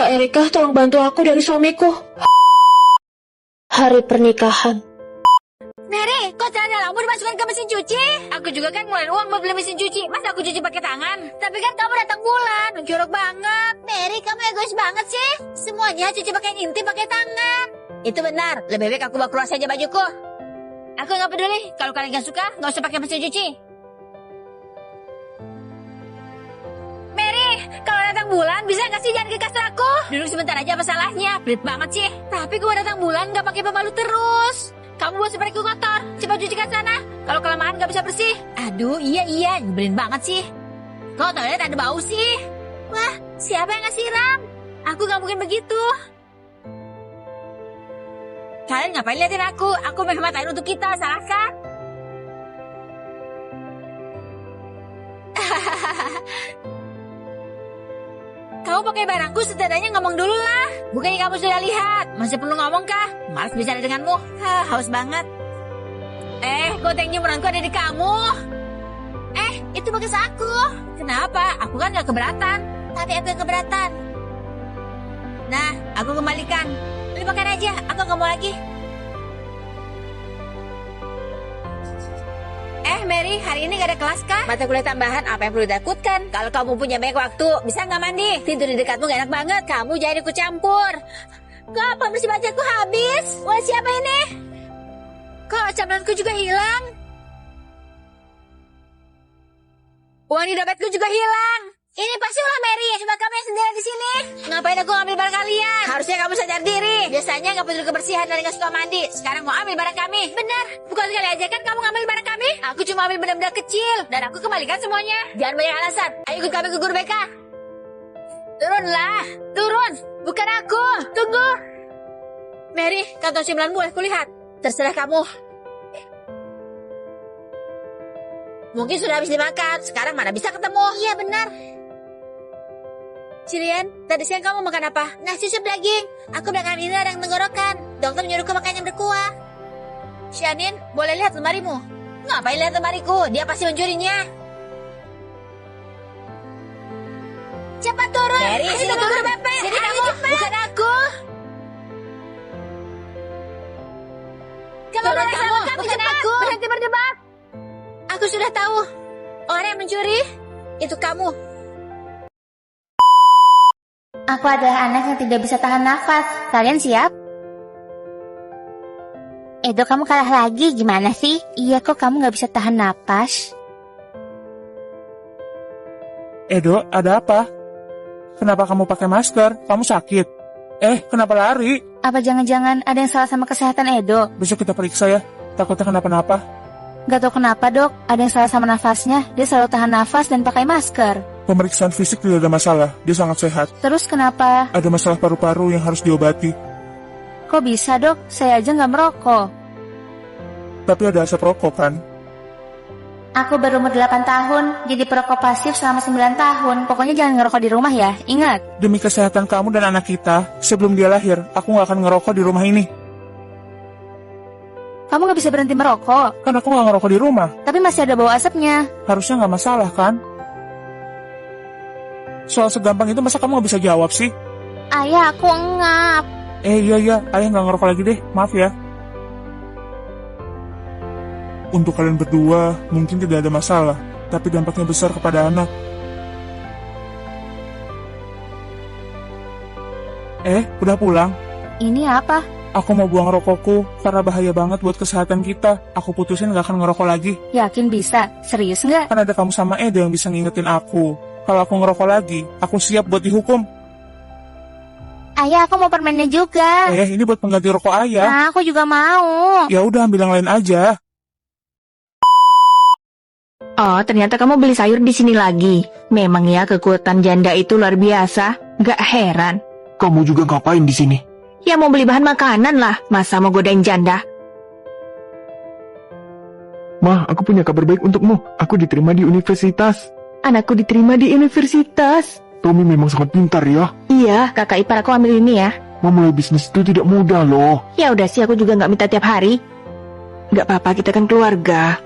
Kak Erika, tolong bantu aku dari suamiku. Hari pernikahan. Mary, kok celana lampu dimasukkan ke mesin cuci? Aku juga kan ngeluarin uang buat beli mesin cuci. Masa aku cuci pakai tangan? Tapi kan kamu datang bulan, jorok banget. Mary, kamu egois banget sih. Semuanya cuci pakai inti pakai tangan. Itu benar. Lebih baik aku bawa keluar saja bajuku. Aku nggak peduli. Kalau kalian nggak suka, nggak usah pakai mesin cuci. Mary, kalau datang bulan bisa nggak sih jangan ke kasur aku? Duduk sebentar aja masalahnya. Pelit banget sih. Tapi kalau datang bulan nggak pakai pembalut terus. Kamu buat seperti kotor, cepat cucikan sana. Kalau kelamaan gak bisa bersih. Aduh, iya, nyebelin banget sih. Kok toilet ada bau sih? Wah, siapa yang ngasih siram? Aku gak mungkin begitu. Kalian ngapain liatin aku? Aku menghemat untuk kita, salah kan? Kamu pakai barangku setidaknya ngomong dulu lah. Bukannya kamu sudah lihat. Masih perlu ngomong kah? Malas bicara denganmu. Haus banget. Goteng jemuranku ada di kamu. Itu bekas aku. Kenapa? Aku kan gak keberatan. Tapi aku yang keberatan. Nah, aku kembalikan. Lupakan aja, aku gak mau lagi. Mary, hari ini gak ada kelas kah? Mata kuliah tambahan, apa yang perlu ditakutkan? Kalau kamu punya banyak waktu, bisa gak mandi? Tidur di dekatmu gak enak banget, kamu jangan ikut campur. Kok pembersih bacaku habis? Wah, siapa ini? Kok camilanku juga hilang? Uang di dompetku juga hilang. Ini pasti ulah Mary, cuma kamu yang sendiri di sini. Ngapain aku ngambil barang kalian? Harusnya kamu sadar diri. Biasanya nggak peduli kebersihan dan nggak suka mandi. Sekarang mau ambil barang kami. Benar, bukan sekali aja kan kamu ngambil barang kami? Aku cuma ambil benda-benda kecil dan aku kembalikan semuanya. Jangan banyak alasan. Ayo ikut kami ke guru BK. Turunlah, turun. Bukan aku. Tunggu. Mary, kantong cemilanmu boleh kulihat. Terserah kamu. Mungkin sudah habis dimakan. Sekarang mana bisa ketemu? Iya benar. Cilian, tadi siang kamu makan apa? Nasi sup daging. Aku belakangan ini ada yang tenggorokan. Dokter menyuruhku makan yang berkuah. Shanin, boleh lihat lemarimu? Ngapain lihat lemariku? Dia pasti mencurinya. Cepat turun. Mary, sini turun. Sini kamu, bukan aku. Kamu turun kamu, bukan aku. Berhenti berdebat. Aku sudah tahu. Orang yang mencuri, itu kamu. Aku adalah anak yang tidak bisa tahan nafas. Kalian siap? Edo, kamu kalah lagi. Gimana sih? Iya, kok kamu gak bisa tahan napas? Edo, ada apa? Kenapa kamu pakai masker? Kamu sakit? Kenapa lari? Apa jangan-jangan ada yang salah sama kesehatan Edo? Besok kita periksa ya. Takutnya kenapa-napa. Gak tau kenapa, dok. Ada yang salah sama nafasnya. Dia selalu tahan nafas dan pakai masker. Pemeriksaan fisik tidak ada masalah. Dia sangat sehat. Terus kenapa? Ada masalah paru-paru yang harus diobati. Kok bisa, dok? Saya aja gak merokok. Tapi ada asap rokok kan? Aku berumur 8 tahun, jadi perokok pasif selama 9 tahun. Pokoknya jangan ngerokok di rumah ya, ingat. Demi kesehatan kamu dan anak kita, sebelum dia lahir, aku gak akan ngerokok di rumah ini. Kamu gak bisa berhenti merokok. Kan aku gak ngerokok di rumah. Tapi masih ada bau asapnya. Harusnya gak masalah kan? Soal segampang itu masa kamu gak bisa jawab sih? Ayah, aku ngap. Iya, ayah gak ngerokok lagi deh, maaf ya. Untuk kalian berdua, mungkin tidak ada masalah, tapi dampaknya besar kepada anak. Udah pulang? Ini apa? Aku mau buang rokokku, karena bahaya banget buat kesehatan kita. Aku putusin gak akan ngerokok lagi. Yakin bisa? Serius nggak? Kan ada kamu sama Edo yang bisa ngingetin aku. Kalau aku ngerokok lagi, aku siap buat dihukum. Ayah, aku mau permennya juga. Ini buat pengganti rokok ayah. Nah, aku juga mau. Ya udah, ambil yang lain aja. Oh, ternyata kamu beli sayur di sini lagi. Memang ya, kekuatan janda itu luar biasa. Gak heran. Kamu juga ngapain di sini? Ya mau beli bahan makanan lah. Masa mau godain janda? Ma, aku punya kabar baik untukmu. Aku diterima di universitas. Anakku diterima di universitas. Tommy memang sangat pintar ya. Iya, kakak ipar aku ambil ini ya. Memulai bisnis itu tidak mudah loh. Ya udah sih, aku juga gak minta tiap hari. Gak apa-apa, kita kan keluarga.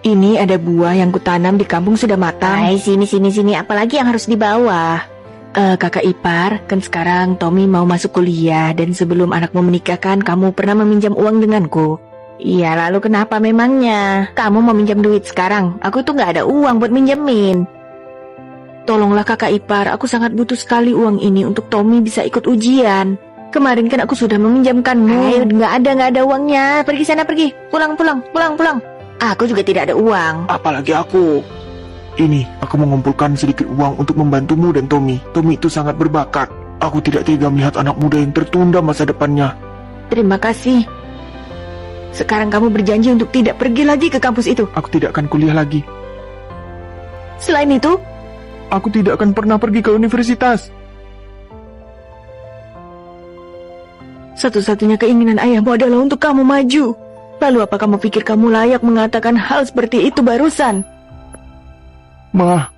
Ini ada buah yang kutanam di kampung sudah matang. Hai, sini. Apalagi yang harus dibawa? Kakak ipar, kan sekarang Tommy mau masuk kuliah dan sebelum anakmu menikahkan kamu pernah meminjam uang denganku. Iya, lalu kenapa memangnya? Kamu mau minjam duit sekarang? Aku tuh nggak ada uang buat minjemin. Tolonglah kakak ipar, aku sangat butuh sekali uang ini untuk Tommy bisa ikut ujian. Kemarin kan aku sudah meminjamkanmu. Ayo, nggak ada uangnya. Pergi sana, pergi. Pulang. Aku juga tidak ada uang. Apalagi aku. Ini, aku mengumpulkan sedikit uang untuk membantumu dan Tommy. Tommy itu sangat berbakat. Aku tidak tega melihat anak muda yang tertunda masa depannya. Terima kasih. Sekarang kamu berjanji untuk tidak pergi lagi ke kampus itu. Aku tidak akan kuliah lagi. Selain itu, Aku tidak akan pernah pergi ke universitas. satu-satunya keinginan ayahmu adalah untuk kamu maju. Lalu apa kamu pikir kamu layak mengatakan hal seperti itu barusan? Ma,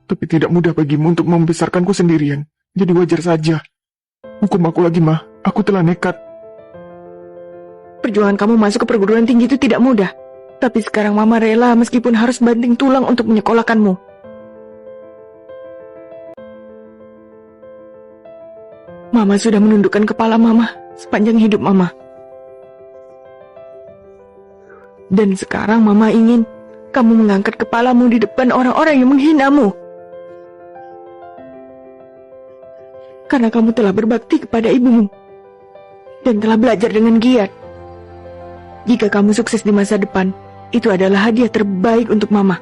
tapi tidak mudah bagimu untuk membesarkanku sendirian. Jadi wajar saja. Hukum aku lagi, Ma. Aku telah nekat. Perjuangan kamu masuk ke perguruan tinggi itu tidak mudah. Tapi sekarang Mama rela meskipun harus banting tulang untuk menyekolahkanmu. Mama sudah menundukkan kepala Mama sepanjang hidup Mama. Dan sekarang Mama ingin kamu mengangkat kepalamu di depan orang-orang yang menghinamu. Karena kamu telah berbakti kepada ibumu. Dan telah belajar dengan giat. Jika kamu sukses di masa depan, itu adalah hadiah terbaik untuk Mama.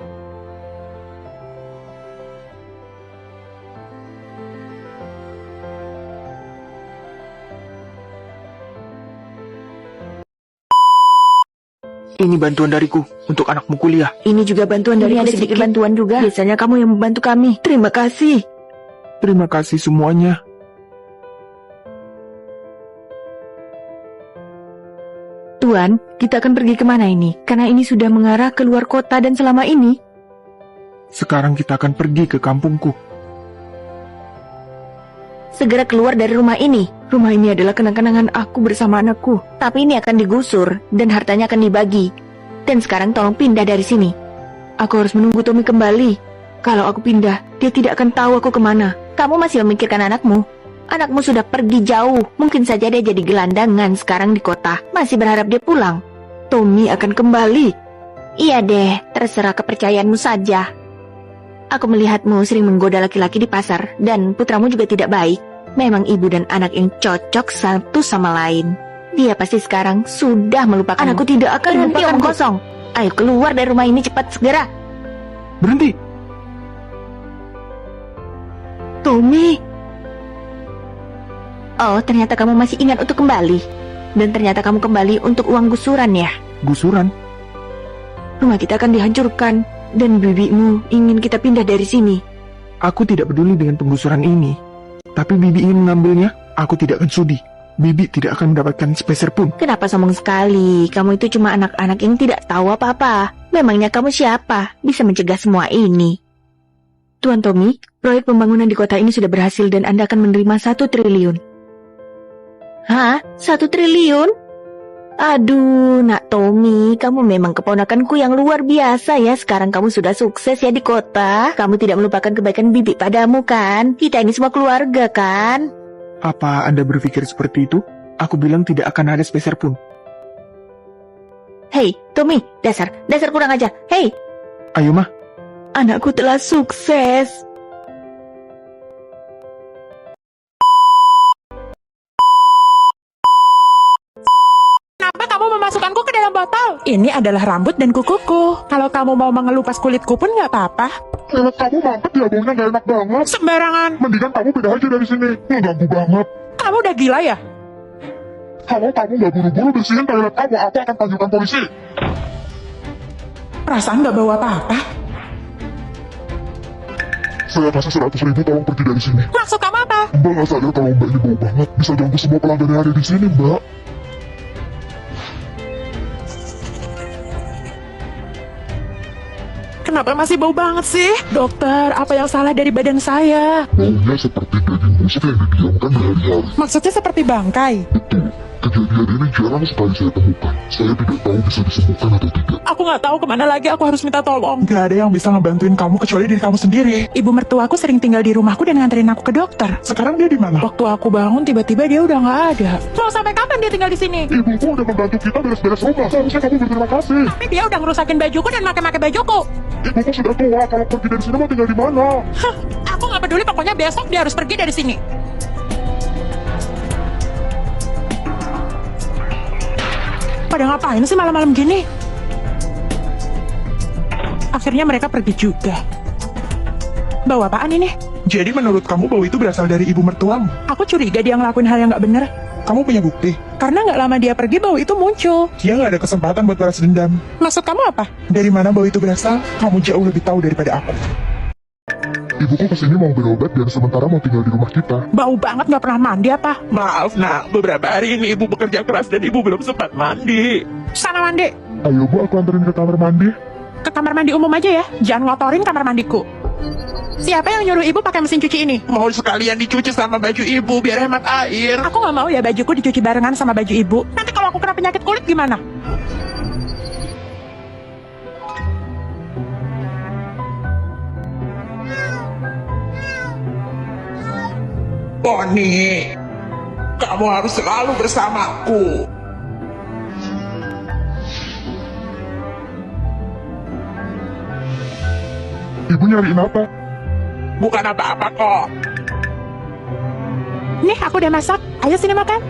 Ini bantuan dariku untuk anakmu kuliah. Ini juga bantuan dari ada sedikit sedikit. bantuan juga. Biasanya kamu yang membantu kami. Terima kasih. Terima kasih semuanya. Tuan, kita akan pergi kemana ini? Karena ini sudah mengarah ke luar kota dan selama ini. Sekarang kita akan pergi ke kampungku. Segera keluar dari rumah ini. Rumah ini adalah kenang-kenangan aku bersama anakku. Tapi ini akan digusur dan hartanya akan dibagi. Dan sekarang tolong pindah dari sini. Aku harus menunggu Tommy kembali. Kalau aku pindah, dia tidak akan tahu aku kemana. Kamu masih memikirkan anakmu? Anakmu sudah pergi jauh. Mungkin saja dia jadi gelandangan sekarang di kota. Masih berharap dia pulang. Tommy akan kembali. Iya deh, terserah kepercayaanmu saja. Aku melihatmu sering menggoda laki-laki di pasar. Dan putramu juga tidak baik. Memang ibu dan anak yang cocok satu sama lain. Dia pasti sekarang sudah melupakan. Anakku tidak akan melupakan kosong. Ayo keluar dari rumah ini cepat segera. Berhenti! Tommy. Oh, ternyata kamu masih ingat untuk kembali. Dan ternyata kamu kembali untuk uang gusuran ya. Gusuran? Rumah kita akan dihancurkan. Dan bibimu ingin kita pindah dari sini. Aku tidak peduli dengan penggusuran ini. Tapi Bibi ingin mengambilnya, aku tidak akan sudi. Bibi tidak akan mendapatkan sepeser pun. Kenapa sombong sekali? Kamu itu cuma anak-anak yang tidak tahu apa-apa. Memangnya kamu siapa? Bisa mencegah semua ini. Tuan Tommy, proyek pembangunan di kota ini sudah berhasil dan Anda akan menerima 1 triliun. Hah? 1 triliun? Aduh, nak Tommy, kamu memang keponakanku yang luar biasa ya. Sekarang kamu sudah sukses ya di kota. Kamu tidak melupakan kebaikan bibi padamu kan? Kita ini semua keluarga kan? Apa Anda berpikir seperti itu? Aku bilang tidak akan ada sepeser pun. Hei, Tommy, dasar kurang ajar. Hei, Ayo, Ma. anakku telah sukses. Kenapa kamu memasukkanku ke dalam botol? Ini adalah rambut dan kukuku. Kalau kamu mau mengelupas kulitku pun nggak apa-apa. Kalau kamu mampet ya baunya gak enak banget. Sembarangan. Mendingan kamu pindah aja dari sini. Ngeganggu banget. Kamu udah gila ya? Kalau kamu gak buru-buru bersihin toilet kamu, aku akan panggilkan polisi. Perasaan nggak bawa apa-apa. Saya kasih 100.000 tolong pergi dari sini. Maksud kamu apa? Mbak gak sadar kalau mbak ini bau banget. Bisa ganggu semua pelanggan yang ada di sini, mbak. Kenapa masih bau banget sih? Dokter, apa yang salah dari badan saya? Baunya seperti daging busuk yang didiamkan berhari-hari. Maksudnya seperti bangkai? Betul. Kejadian ini jarang sekali saya temukan. Saya tidak tahu bisa disembuhkan atau tidak. Aku nggak tahu kemana lagi aku harus minta tolong. Gak ada yang bisa ngebantuin kamu kecuali diri kamu sendiri. Ibu mertuaku sering tinggal di rumahku dan nganterin aku ke dokter. Sekarang dia di mana? Waktu aku bangun tiba-tiba dia udah nggak ada. Mau sampai kapan dia tinggal di sini? Ibuku udah membantu kita beres-beres rumah. Seharusnya kamu berterima kasih. Tapi dia udah ngerusakin bajuku dan make-make bajuku. Ibuku sudah tua. Kalau pergi dari sini mau tinggal di mana? Hah, aku nggak peduli, pokoknya besok dia harus pergi dari sini. Pada ngapain sih malam-malam gini? Akhirnya mereka pergi juga. Bawa apaan ini? Jadi menurut kamu bau itu berasal dari ibu mertuamu? Aku curiga dia ngelakuin hal yang nggak bener. Kamu punya bukti? Karena nggak lama dia pergi, bau itu muncul. Dia nggak ada kesempatan buat balas dendam. Maksud kamu apa? Dari mana bau itu berasal? Kamu jauh lebih tahu daripada aku. Ibuku kesini mau berobat dan sementara mau tinggal di rumah kita. Bau banget, nggak pernah mandi apa? Maaf nak, beberapa hari ini ibu bekerja keras dan ibu belum sempat mandi. Sana mandi. Ayo Bu, aku anterin ke kamar mandi. Ke kamar mandi umum aja ya. Jangan ngotorin kamar mandiku. Siapa yang nyuruh ibu pakai mesin cuci ini? Mau sekalian dicuci sama baju ibu biar hemat air. Aku nggak mau ya bajuku dicuci barengan sama baju ibu. Nanti kalau aku kena penyakit kulit gimana? Bonnie, kamu harus selalu bersamaku. Ibu nyariin apa? Bukan apa-apa kok. Nih, aku udah masak. Ayo sini makan.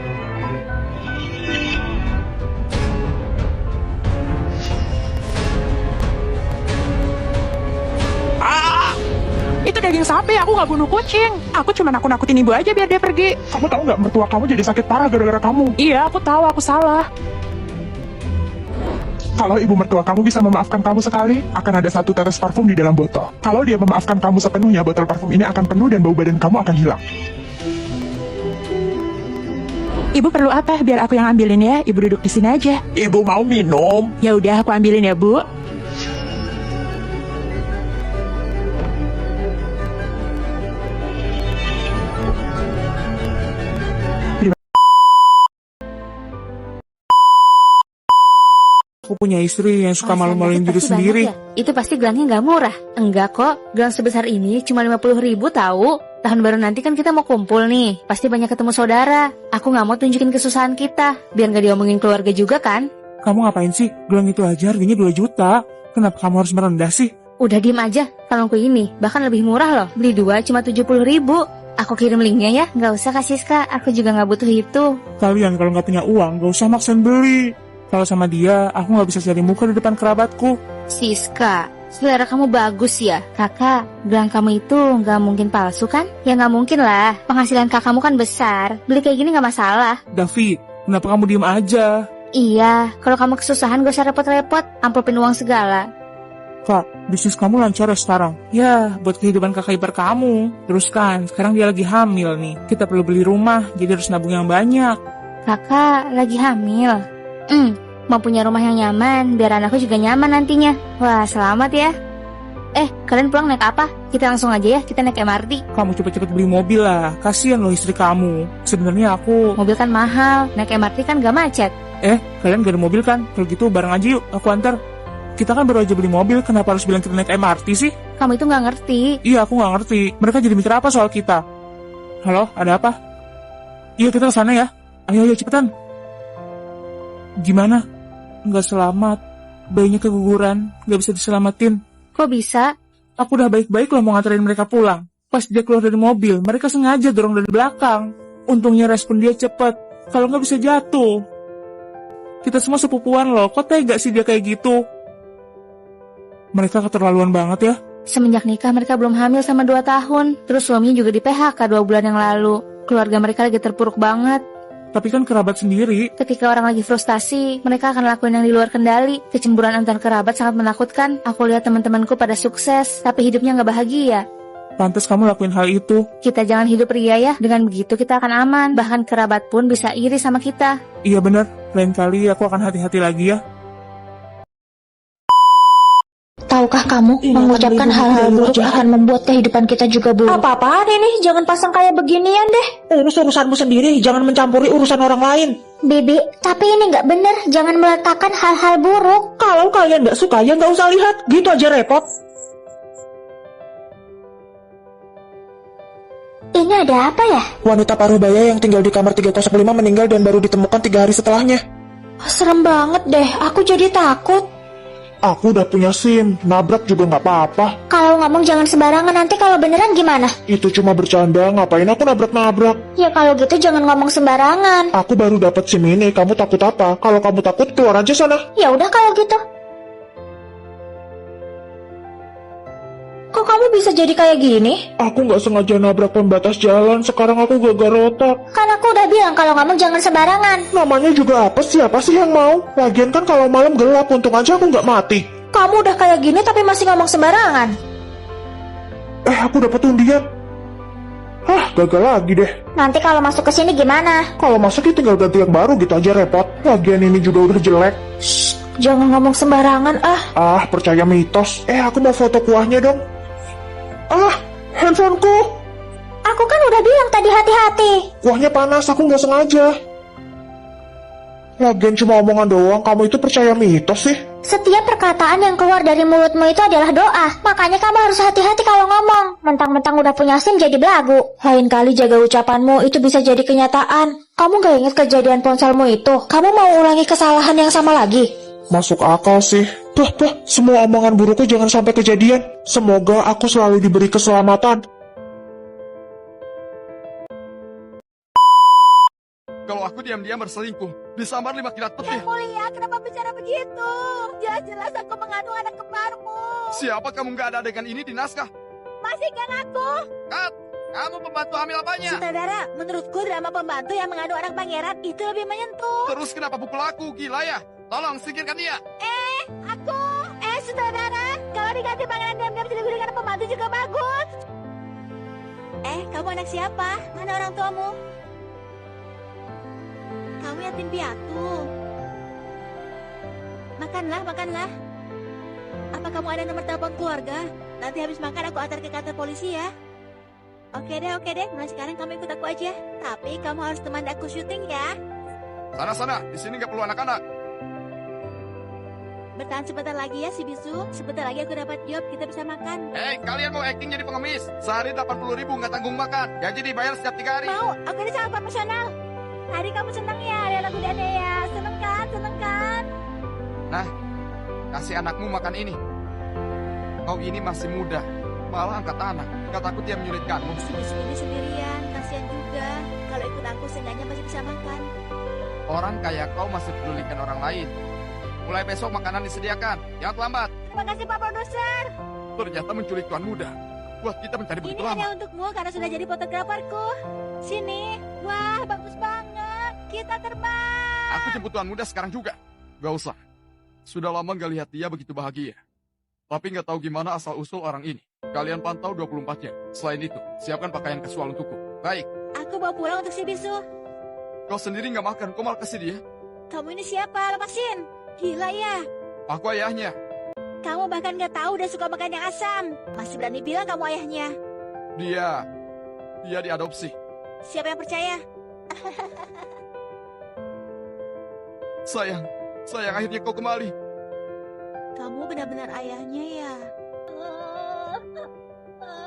Itu daging sapi, aku nggak bunuh kucing. Aku cuma nakut-nakutin ibu aja biar dia pergi. Kamu tahu nggak mertua kamu jadi sakit parah gara-gara kamu? Iya, aku tahu aku salah. Kalau ibu mertua kamu bisa memaafkan kamu sekali, akan ada satu tetes parfum di dalam botol. Kalau dia memaafkan kamu sepenuhnya, botol parfum ini akan penuh dan bau badan kamu akan hilang. Ibu perlu apa? Biar aku yang ambilin ya. Ibu duduk di sini aja. Ibu mau minum? Ya udah, aku ambilin ya, Bu. Aku punya istri yang suka malu-maluin diri Pasti sendiri. banyak ya? Itu pasti gelangnya nggak murah. Enggak kok, gelang sebesar ini cuma 50.000 tahu. Tahun baru nanti kan kita mau kumpul nih. Pasti banyak ketemu saudara. Aku nggak mau tunjukin kesusahan kita, biar nggak diomongin keluarga juga kan. Kamu ngapain sih? Gelang itu aja harganya 2 juta. Kenapa kamu harus merendah sih? Udah diem aja, kalungku ini bahkan lebih murah loh. Beli 2 cuma 70.000. Aku kirim linknya ya. Nggak usah Kak Siska, aku juga nggak butuh itu. Kalian kalau nggak punya uang, nggak usah maksain beli. Kalau sama dia, aku nggak bisa cari muka di depan kerabatku. Siska, selera kamu bagus ya. Kakak, gelang kamu itu nggak mungkin palsu kan? Ya nggak mungkin lah, penghasilan kakakmu kan besar. Beli kayak gini nggak masalah. David, kenapa kamu diem aja? Iya, kalau kamu kesusahan gak usah repot-repot, amplopin uang segala. Kak, bisnis kamu lancar ya sekarang? Ya, buat kehidupan kakak ipar kamu. Terus kan, sekarang dia lagi hamil nih. Kita perlu beli rumah, jadi harus nabung yang banyak. Kakak lagi hamil. Mau punya rumah yang nyaman, biar anakku juga nyaman nantinya. Wah, selamat ya. Kalian pulang naik apa? Kita langsung aja ya, kita naik MRT. Kamu cepet-cepet beli mobil lah, kasihan loh istri kamu. Sebenarnya aku... Mobil kan mahal, naik MRT kan gak macet. Kalian gak ada mobil kan? Kalau gitu bareng aja yuk, aku antar. Kita kan baru aja beli mobil, kenapa harus bilang kita naik MRT sih? Kamu itu gak ngerti. Iya, aku gak ngerti. Mereka jadi mikir apa soal kita? Halo, ada apa? Iya, kita kesana ya. Ayo, cepetan. Gimana? Nggak selamat. Bayinya keguguran, nggak bisa diselamatin. Kok bisa? Aku udah baik-baik loh mau nganterin mereka pulang. Pas dia keluar dari mobil, mereka sengaja dorong dari belakang. Untungnya respon dia cepet. Kalau nggak bisa jatuh. Kita semua sepupuan loh, kok tega sih dia kayak gitu? Mereka keterlaluan banget ya. Semenjak nikah mereka belum hamil sama 2 tahun. Terus suaminya juga di PHK 2 bulan yang lalu. Keluarga mereka lagi terpuruk banget. Tapi kan kerabat sendiri. Ketika orang lagi frustasi, mereka akan lakuin yang di luar kendali. Kecemburuan antar kerabat sangat menakutkan. Aku lihat teman-temanku pada sukses, tapi hidupnya nggak bahagia. Pantes kamu lakuin hal itu. Kita jangan hidup ria ya, dengan begitu kita akan aman. Bahkan kerabat pun bisa iri sama kita. Iya bener, lain kali aku akan hati-hati lagi ya. Tahu Tahukah kamu, mengucapkan hal-hal buruk akan membuat kehidupan kita juga buruk. Apa-apaan ini? Jangan pasang kayak beginian deh. Ini urusanmu sendiri, jangan mencampuri urusan orang lain. Bibi, tapi ini nggak bener. Jangan meletakkan hal-hal buruk. Kalau kalian nggak suka, ya nggak usah lihat. Gitu aja repot. Ini ada apa ya? Wanita paruh baya yang tinggal di kamar 305 meninggal dan baru ditemukan 3 hari setelahnya. Serem banget deh, aku jadi takut. Aku udah punya SIM, nabrak juga nggak apa-apa. Kalau ngomong jangan sembarangan, nanti kalau beneran gimana? Itu cuma bercanda, ngapain aku nabrak-nabrak? Ya kalau gitu jangan ngomong sembarangan. Aku baru dapat SIM ini, kamu takut apa? Kalau kamu takut, keluar aja sana. Ya udah kalau gitu. Kok kamu bisa jadi kayak gini? Aku nggak sengaja nabrak pembatas jalan, sekarang aku gagal otak. Kan aku udah bilang kalau ngomong jangan sembarangan. Namanya juga apa, siapa sih yang mau? Lagian kan kalau malam gelap, untung aja aku nggak mati. Kamu udah kayak gini tapi masih ngomong sembarangan. Aku dapat undian. Gagal lagi deh. Nanti kalau masuk ke sini gimana? Kalau masuk ya tinggal ganti yang baru gitu aja repot. Lagian ini juga udah jelek. Jangan ngomong sembarangan Percaya mitos. Aku mau foto kuahnya dong. Handphoneku. Aku kan udah bilang tadi hati-hati. Kuahnya panas, aku nggak sengaja. Lagian cuma omongan doang, kamu itu percaya mitos sih? Setiap perkataan yang keluar dari mulutmu itu adalah doa. Makanya kamu harus hati-hati kalau ngomong. Mentang-mentang udah punya SIM jadi belagu. Lain kali jaga ucapanmu, itu bisa jadi kenyataan. Kamu gak ingat kejadian ponselmu itu? Kamu mau ulangi kesalahan yang sama lagi? Masuk akal sih. Semua omongan burukku jangan sampai kejadian. Semoga aku selalu diberi keselamatan. Kalau aku diam-diam berselingkuh, disambar 5 kilat peti. Yang mulia, kenapa bicara begitu? Jelas-jelas aku mengandung anak kembarmu. Siapa kamu nggak ada adegan ini di naskah? Masih kan aku? Kat, kamu pembantu hamil apanya? Sutradara, menurutku drama pembantu yang mengandung anak pangeran itu lebih menyentuh. Terus kenapa pukul aku? Gila ya? Tolong singkirkan dia. Sutradara, kalau diganti pangeran diam-diam selingkuh dengan pembantu juga bagus. Kamu anak siapa? Mana orang tuamu? Kamu yatim piatu. Makanlah. Apa kamu ada nomor telepon keluarga? Nanti habis makan aku antar ke kantor polisi ya. Oke deh. Mulai sekarang kamu ikut aku aja. Tapi kamu harus temani aku syuting ya. Sana, di sini nggak perlu anak-anak. Bertahan sebentar lagi ya si Bisu. Sebentar lagi aku dapat job, kita bisa makan. Kalian mau acting jadi pengemis? Sehari 80.000 nggak tanggung makan. Gaji dibayar setiap 3 hari. Mau, aku ini sangat profesional. Hari kamu senang ya, ada anak muda ya. Seneng kan? Nah, kasih anakmu makan ini. Kau ini masih muda, malah angkat anak. Kataku dia menyulitkanmu. Si Bisu ini sendirian, kasihan juga. Kalau ikut aku seenggaknya masih bisa makan. Orang kayak kau masih pedulikan orang lain. Mulai besok makanan disediakan, jangan terlambat. Terima kasih Pak Produser. Ternyata menculik tuan muda. Buat kita mencari begitu Ini lama. hanya untukmu karena sudah jadi fotograferku. Sini, wah bagus banget. Kita terbang. Aku jemput tuan muda sekarang juga. Gak usah. Sudah lama gak lihat dia begitu bahagia. Tapi gak tahu gimana asal-usul orang ini. Kalian pantau 24 jam. Selain itu, siapkan pakaian kasual untukku. Baik. Aku bawa pulang untuk si Bisu. Kau sendiri gak makan, kau malah kasih dia. Kamu ini siapa? Lepasin. Gila ya. Aku ayahnya. Kamu bahkan gak tahu dan suka makan yang asam. Masih berani bilang kamu ayahnya. Dia diadopsi. Siapa yang percaya? Sayang akhirnya kau kembali. Kamu benar-benar ayahnya ya.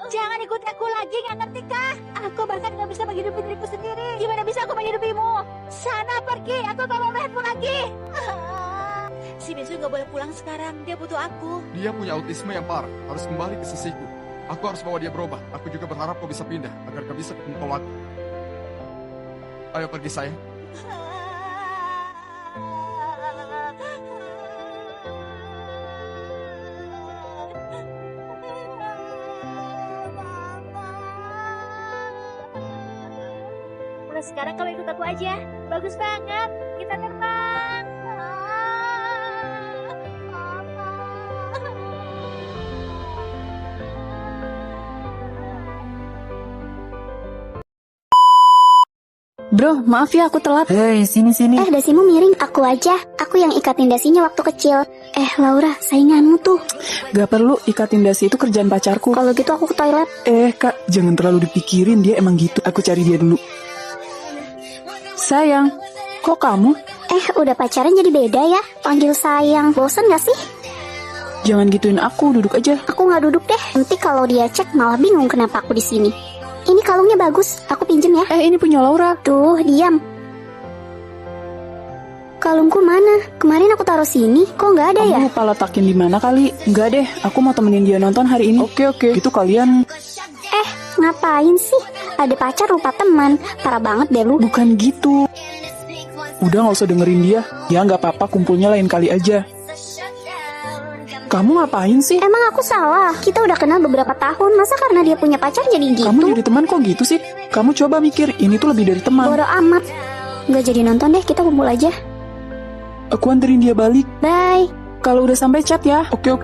Jangan ikuti aku lagi, gak ngerti kah? Aku bahkan gak bisa menghidupi diriku sendiri. Gimana bisa aku menghidupimu? Sana pergi, aku gak mau melihatmu lagi. Si Bisu gak boleh pulang sekarang, dia butuh aku. Dia punya autisme yang parah, harus kembali ke sisiku. Aku harus bawa dia berobat. Aku juga berharap kau bisa pindah, agar kau bisa ketemu kau lagi. Ayo pergi sayang. Mulai sekarang kamu ikut aku aja. Bagus banget, kita terbang. Bro, maaf ya aku telat. Hei, sini. Dasimu miring, aku aja. Aku yang ikatin dasinya waktu kecil. Laura, sainganmu tuh. Gak perlu, ikatin dasi itu kerjaan pacarku. Kalau gitu aku ke toilet. Kak, jangan terlalu dipikirin, dia emang gitu. Aku cari dia dulu. Sayang, kok kamu? Udah pacaran jadi beda ya? Panggil sayang. Bosan gak sih? Jangan gituin aku, duduk aja. Aku nggak duduk deh. Nanti kalau dia cek malah bingung kenapa aku di sini. Ini kalungnya bagus, aku pinjem ya. Ini punya Laura. Tuh, diam. Kalungku mana? Kemarin aku taruh sini, kok nggak ada ya? Kamu lupa letakin di mana kali? Enggak deh, aku mau temenin dia nonton hari ini. Oke. Itu kalian. Ngapain sih? Ada pacar lupa teman. Parah banget deh lu. Bukan gitu. Udah nggak usah dengerin dia. Ya nggak apa-apa, kumpulnya lain kali aja. Kamu ngapain sih? Emang aku salah? Kita udah kenal beberapa tahun, masa karena dia punya pacar jadi gitu? Kamu jadi teman kok gitu sih? Kamu coba mikir, ini tuh lebih dari teman. Bodo amat. Nggak jadi nonton deh, kita kumpul aja. Aku anterin dia balik. Bye. Kalau udah sampai chat ya. Oke.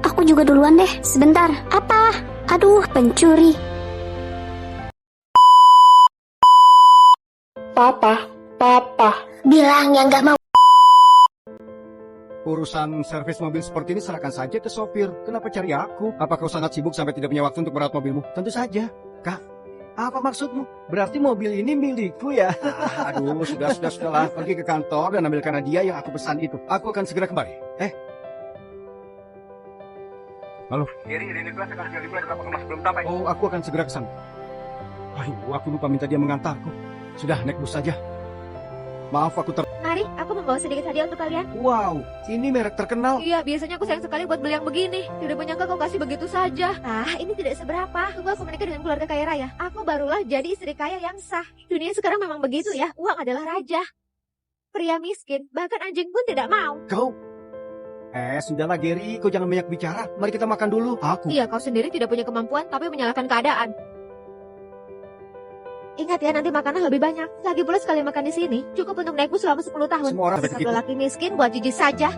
Aku juga duluan deh. Sebentar. Apa? Aduh, pencuri. Papa. Bilangnya nggak mau. Urusan servis mobil seperti ini serahkan saja ke sopir. Kenapa cari aku? Apa kau sangat sibuk sampai tidak punya waktu untuk merawat mobilmu? Tentu saja. Kak, apa maksudmu? Berarti mobil ini milikku ya? Aduh, sudahlah. Pergi ke kantor dan ambilkan hadiah yang aku pesan itu. Aku akan segera kembali. Halo? Ini kelas akan segera dimulai, kenapa kamu masih belum sampai? Oh, aku akan segera ke sana. Aduh, aku lupa minta dia mengantarku. Sudah, naik bus saja. Maaf, Mari, aku membawa sedikit hadiah untuk kalian. Wow, ini merek terkenal. Iya, biasanya aku sayang sekali buat beli yang begini. Tidak menyangka kau kasih begitu saja. Ini tidak seberapa. Tunggu aku menikah dengan keluarga kaya raya. Aku barulah jadi istri kaya yang sah. Dunia sekarang memang begitu ya. Uang adalah raja. Pria miskin, bahkan anjing pun tidak mau. Kau? Sudahlah Gary, kau jangan banyak bicara. Mari kita makan dulu. Iya, kau sendiri tidak punya kemampuan, tapi menyalahkan keadaan. Ingat ya, nanti makannya lebih banyak. Lagi pula sekali makan di sini, cukup untuk naik bus selama 10 tahun. Semua orang Satu laki miskin buat jijik saja.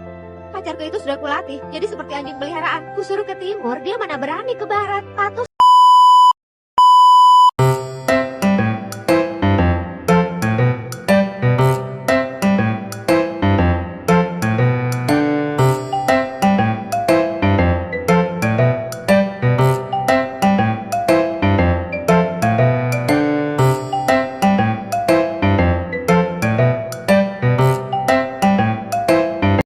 Pacarku itu sudah kulatih, jadi seperti anjing peliharaan. Kusuruh ke timur, dia mana berani ke barat. Patuh